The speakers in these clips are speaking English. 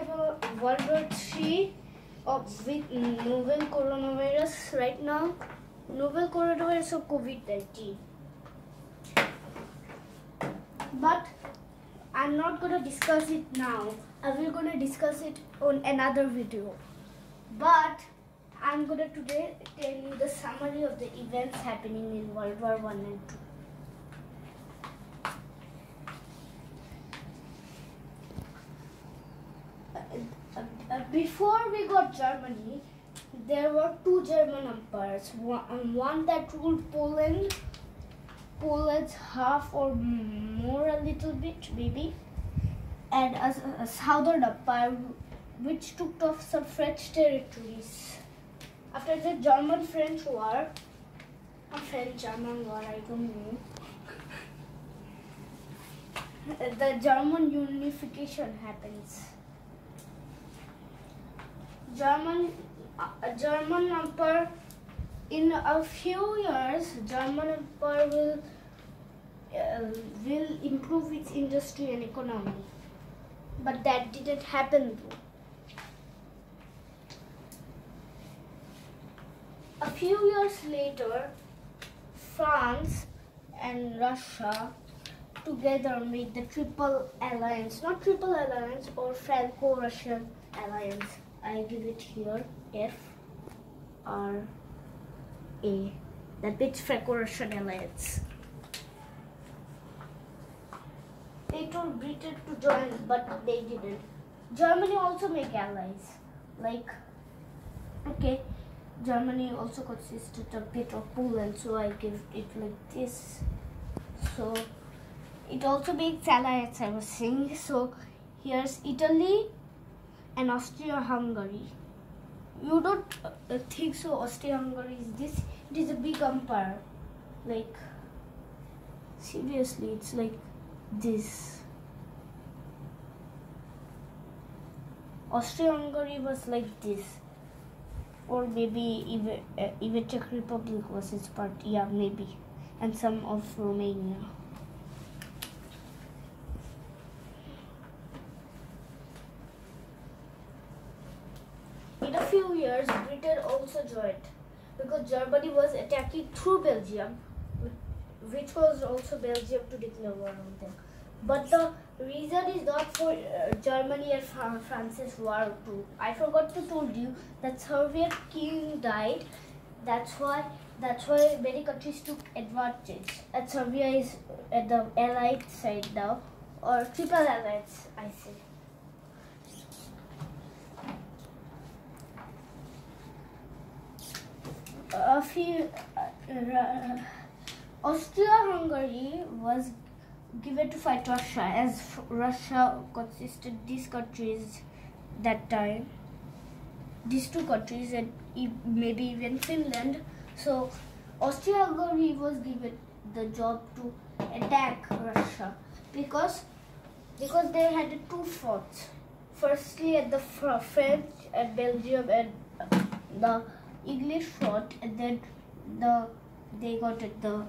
World War III with novel coronavirus right now. Novel coronavirus of COVID-19. But I'm not going to discuss it now. I will going to discuss it on another video. But I'm going to today tell you the summary of the events happening in World War I and II. Before we got Germany, there were two German empires. One that ruled Poland, Poland's half or more a little bit maybe, and a southern empire which took off some French territories. After the German-French War, French-German War, I don't know, the German unification happens. German Empire, in a few years, German Empire will improve its industry and economy. But that didn't happen though. A few years later, France and Russia together made the Triple Alliance, not Triple Alliance or Franco-Russian Alliance. I give it here, FRA. That means Franco-Russian Alliance. They told Britain to join, but they didn't. Germany also make allies. Like, okay, Germany also consisted a bit of Poland, so I give it like this. So it also makes allies, I was saying. So here's Italy and Austria-Hungary. You don't think so? Austria-Hungary is this? It is a big empire. Like, seriously, it's like this. Austria-Hungary was like this, or maybe even Czech Republic was its part. Yeah, maybe, and some of Romania. In a few years, Britain also joined because Germany was attacking through Belgium, which was also Belgium to declare war on them. But the reason is not for Germany and France's war too. I forgot to tell you that Soviet king died. That's why many countries took advantage. And Serbia is at the Allied side now, or Triple Alliance, I say. Austria-Hungary was given to fight Russia, as Russia consisted these countries that time, these two countries, and maybe even Finland. So Austria-Hungary was given the job to attack Russia because they had two fronts. Firstly, at the French and Belgium and the English front, and then they got at the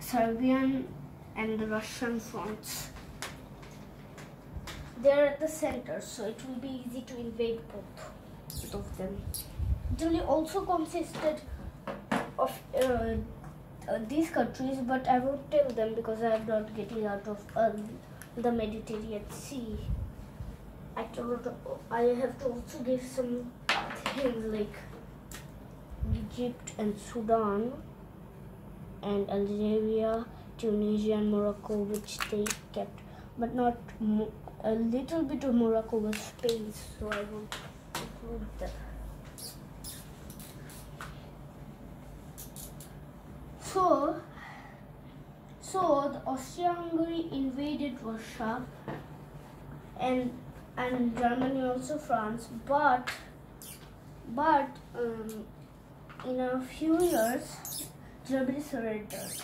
Serbian and the Russian fronts. They're at the center, so it will be easy to invade both of them. Italy also consisted of these countries, but I won't tell them because I am not getting out of the Mediterranean Sea. I have to also give some things like Egypt and Sudan and Algeria, Tunisia and Morocco, which they kept, but not a little bit of Morocco was Spain, so I won't include that. So the Austria-Hungary invaded Russia and Germany, also France, but in a few years Germany surrendered.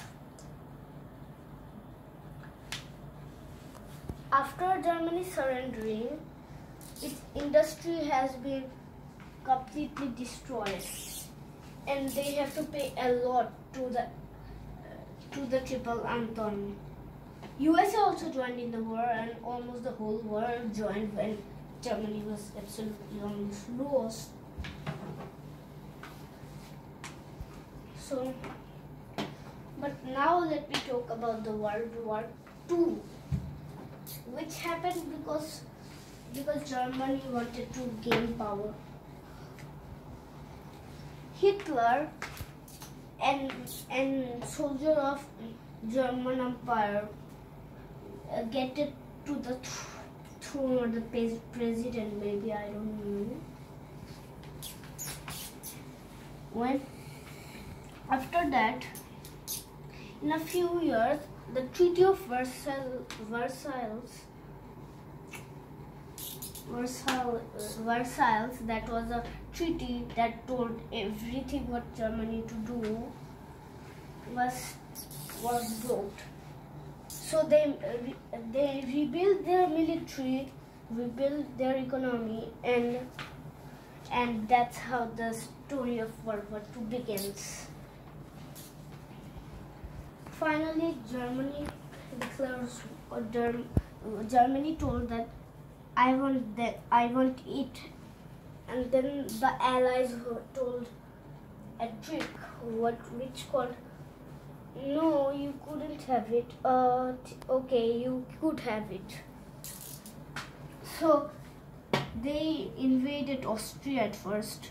After Germany surrendering, its industry has been completely destroyed, and they have to pay a lot to the Triple Entente. USA also joined in the war, and almost the whole world joined when Germany was absolutely on its lowest. So, but now let me talk about the World War II, which happened because Germany wanted to gain power. Hitler and soldier of German Empire get it to the throne or the president, maybe, I don't know. When after that, in a few years, the Treaty of Versailles, that was a treaty that told everything what Germany to do, was broke. So they rebuilt their military, rebuilt their economy, and that's how the story of World War II begins. Finally, Germany declares, Germany told that I want it, and then the Allies told a trick, which called, no, you couldn't have it. Okay, you could have it. So they invaded Austria at first,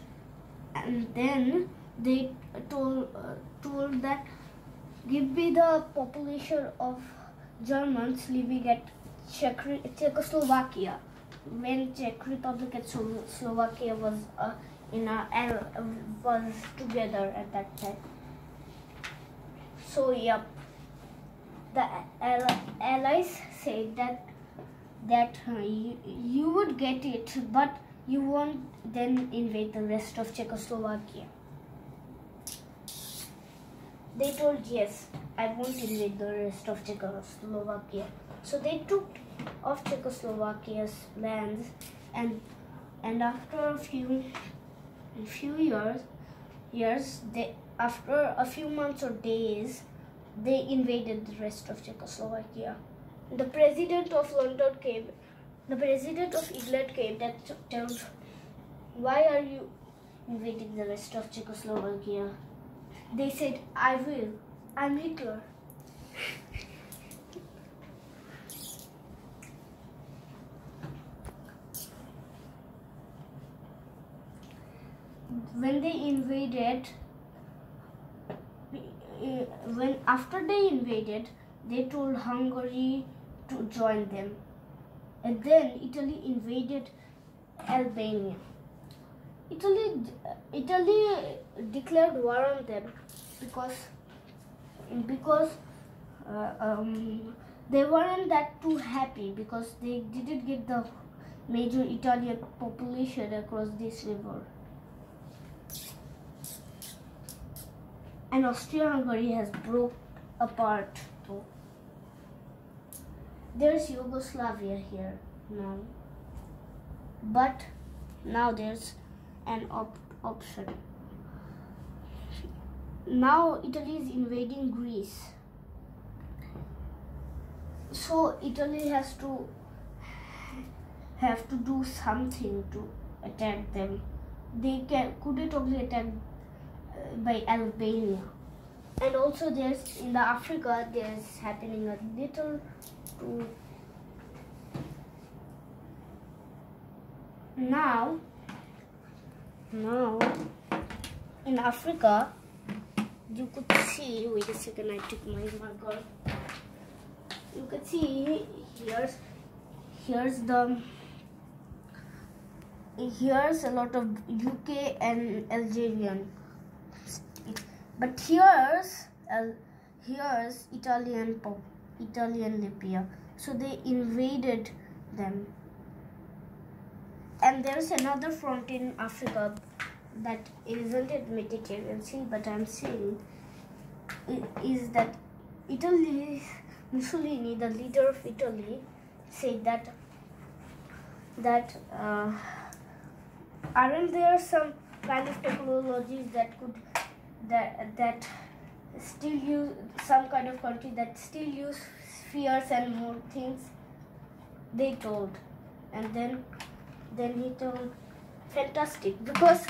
and then they told that give me the population of Germans living at Czechoslovakia, when Czech Republic and Slovakia was was together at that time. So yep, the Allies said that you would get it, but you won't then invade the rest of Czechoslovakia. They told, yes, I won't invade the rest of Czechoslovakia. So they took off Czechoslovakia's lands, and after a few years, after a few months or days, they invaded the rest of Czechoslovakia. The president of England came that told, why are you invading the rest of Czechoslovakia? They said, I will. I'm Hitler. When they invaded, after they invaded, they told Hungary to join them, and then Italy invaded Albania. Italy declared war on them because they weren't that too happy, because they didn't get the major Italian population across this river. And Austria-Hungary has broke apart too. There's Yugoslavia here now, but now there's an option. Now Italy is invading Greece, so Italy have to do something to attack them. They couldn't only attack by Albania, and also there's in the Africa there's happening a little too. Now in Africa, you could see, wait a second, I took my marker. You could see here's a lot of UK and Algerian, but here's Italian Libya. So they invaded them. And there's another front in Africa that isn't admitted, you can see, but I'm saying is that Italy, Mussolini, the leader of Italy, said that aren't there some kind of technologies that still use, some kind of country that still use spheres and more things, they told. And then Then he told, fantastic, because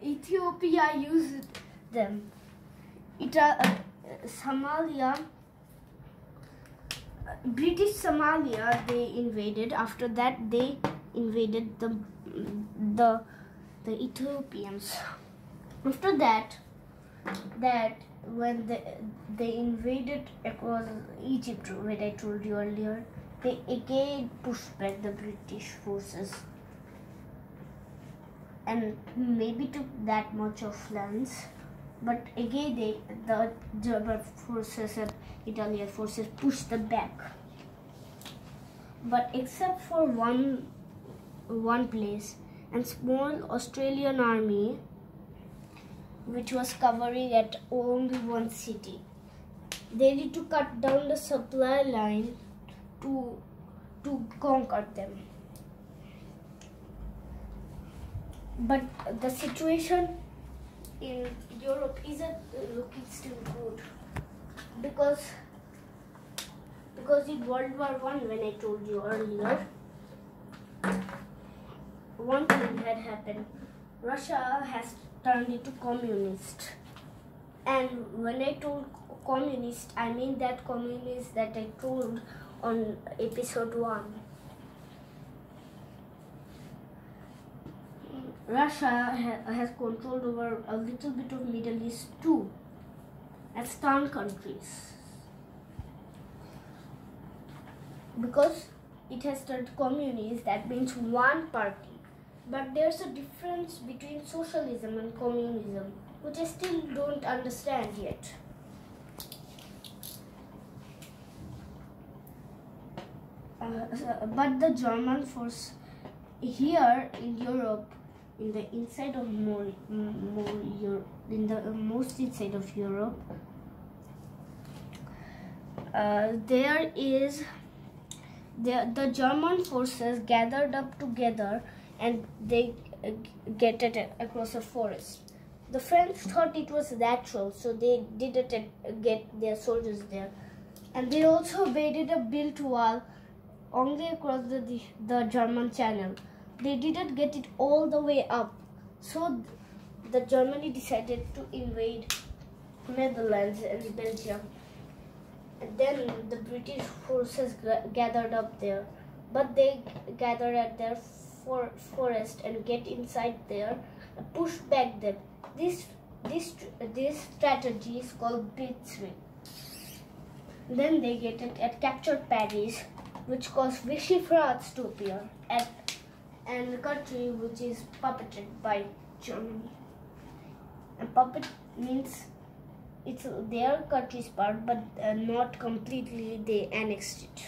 Ethiopia used them. Somalia, British Somalia, they invaded. After that, they invaded the Ethiopians. After that when they invaded across Egypt, what I told you earlier, they again pushed back the British forces and maybe took that much of lands. But again, the German forces and Italian forces pushed them back. But except for one place, and small Australian army, which was covering at only one city, they need to cut down the supply line to conquer them. But the situation in Europe isn't looking still good, because in World War I, when I told you earlier, one thing had happened. Russia has turned into communist, and when I told communist, I mean that communist that I told on episode 1. Russia has controlled over a little bit of Middle East too, as town countries, because it has turned communist. That means one party. But there's a difference between socialism and communism, which I still don't understand yet. But the German force here in Europe, in the inside of in the most inside of Europe, the German forces gathered up together and they get it across a forest. The French thought it was natural, so they didn't get their soldiers there, and they also made a built wall only across the German Channel. They didn't get it all the way up, so the Germany decided to invade Netherlands and Belgium. And then the British forces gathered up there, but they gathered at their forest and get inside there and push back them. This strategy is called blitzkrieg. Then they get it at captured Paris, which caused Vichy France to appear, and the country which is puppeted by Germany. And puppet means it's their country's part, but not completely. They annexed it.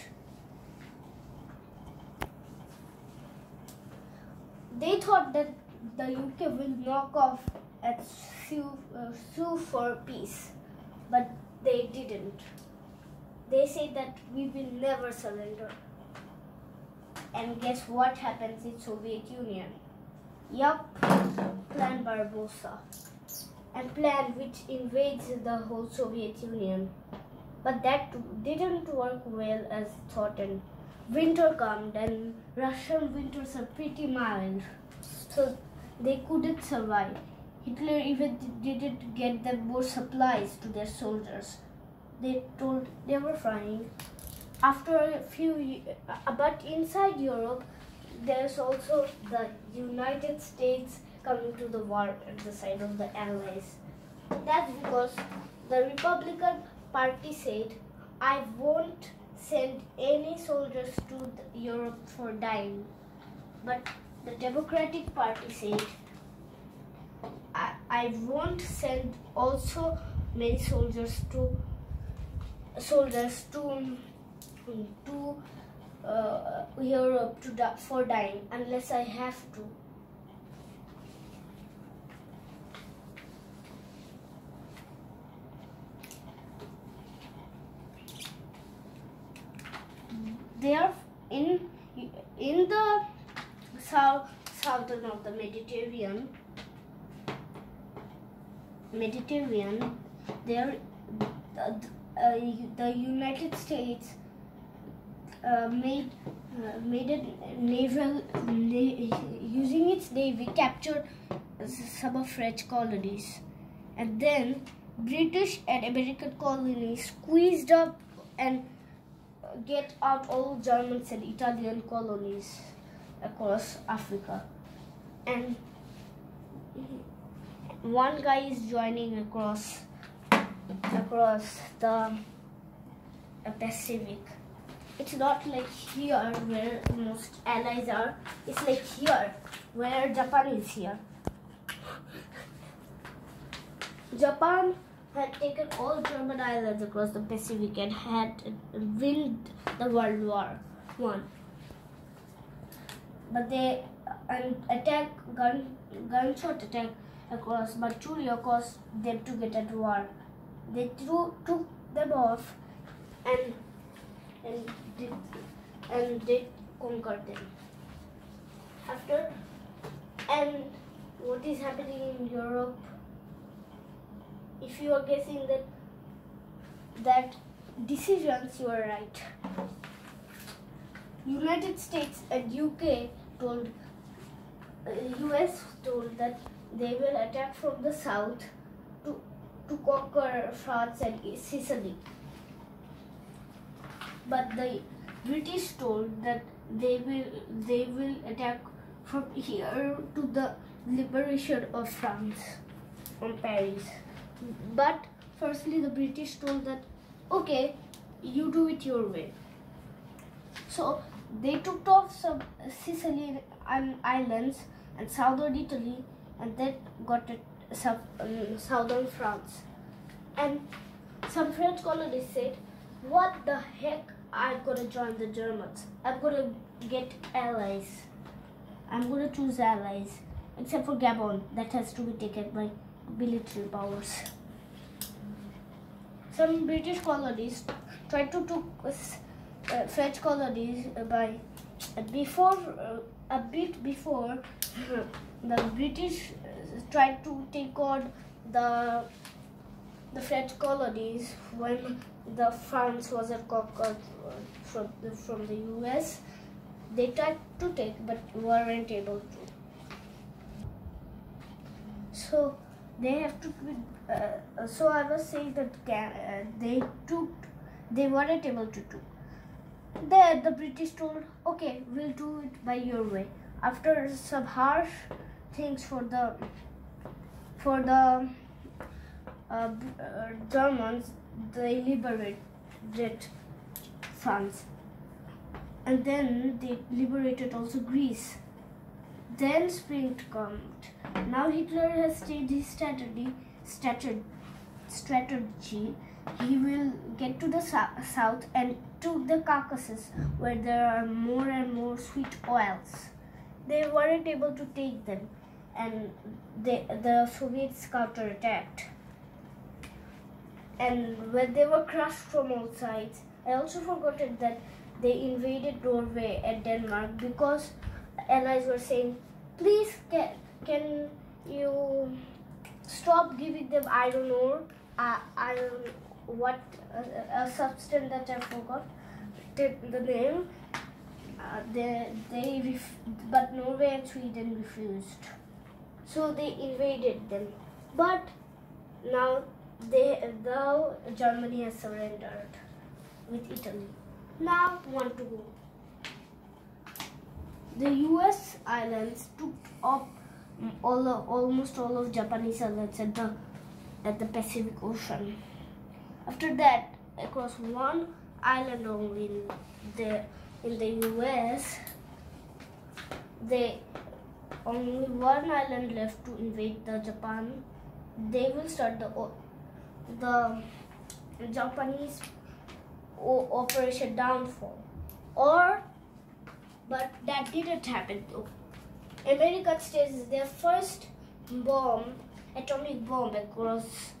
They thought that the UK will knock off and sue for peace, but they didn't. They said that we will never surrender. And guess what happens in Soviet Union? Yup, Plan Barbarossa. And plan which invades the whole Soviet Union. But that didn't work well as thought, and winter came, and Russian winters are pretty mild, so they couldn't survive. Hitler even didn't get them more supplies to their soldiers. They told they were fine. After a few years, but inside Europe, there's also the United States coming to the war at the side of the Allies. That's because the Republican Party said, I won't send any soldiers to Europe for dying. But the Democratic Party said, I won't send also many soldiers to Europe for dying unless I have to. They are in the southern of the Mediterranean. There, the United States made made a using its navy, captured some of French colonies, and then British and American colonies squeezed up and get out all Germans and Italian colonies across Africa. And one guy is joining across the Pacific. It's not like here where most allies are. It's like here where Japan is here. Japan had taken all German islands across the Pacific and had won the World War I. But they gunshot attack across Manchuria caused them to get at war. They took them off and they conquered them. And what is happening in Europe? If you are guessing that decisions, you are right. United States and UK told US told that they will attack from the south to conquer France and Sicily. But the British told that they will attack from here to the liberation of France from Paris. But firstly, the British told that, okay, you do it your way. So they took off some Sicilian islands and southern Italy, and then got it southern France. And some French colonists said, what the heck, I'm gonna join the Germans. I'm gonna get allies. I'm gonna choose allies. Except for Gabon, that has to be taken by military powers. Some British colonies tried to take French colonies by a bit before the British tried to take on the French colonies when the France was conquered from the US. They tried to take but weren't able to. So they have to. So I was saying that they weren't able to do. Then the British told, okay, we'll do it by your way. After some harsh things for the Germans, they liberated France, and then they liberated also Greece. Then spring comes. Now Hitler has changed his strategy. He will get to the south and to the Caucasus, where there are more and more sweet oils. They weren't able to take them, and the Soviets counterattacked. And when they were crushed from all sides, I also forgot that they invaded Norway and Denmark because allies were saying, please can you stop giving them iron ore, a substance that I forgot the name. But Norway and Sweden refused, so they invaded them. But now Germany has surrendered with Italy. Now want to go. The US islands took up almost all of Japanese islands at the Pacific Ocean. After that, across one island only in the US, only one island left to invade the Japan. They will start the Japanese Operation Downfall. But that didn't happen though. America stages their first atomic bomb across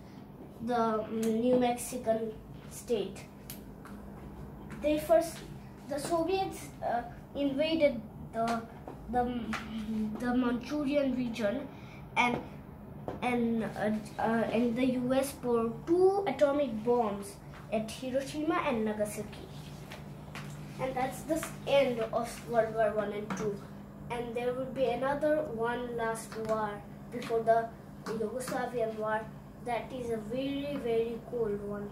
the New Mexican state. The Soviets invaded the Manchurian region, and the US poured 2 atomic bombs at Hiroshima and Nagasaki. and that's the end of World War I and II. And there will be another one last war before the Yugoslavian war. That is a very, very cold one.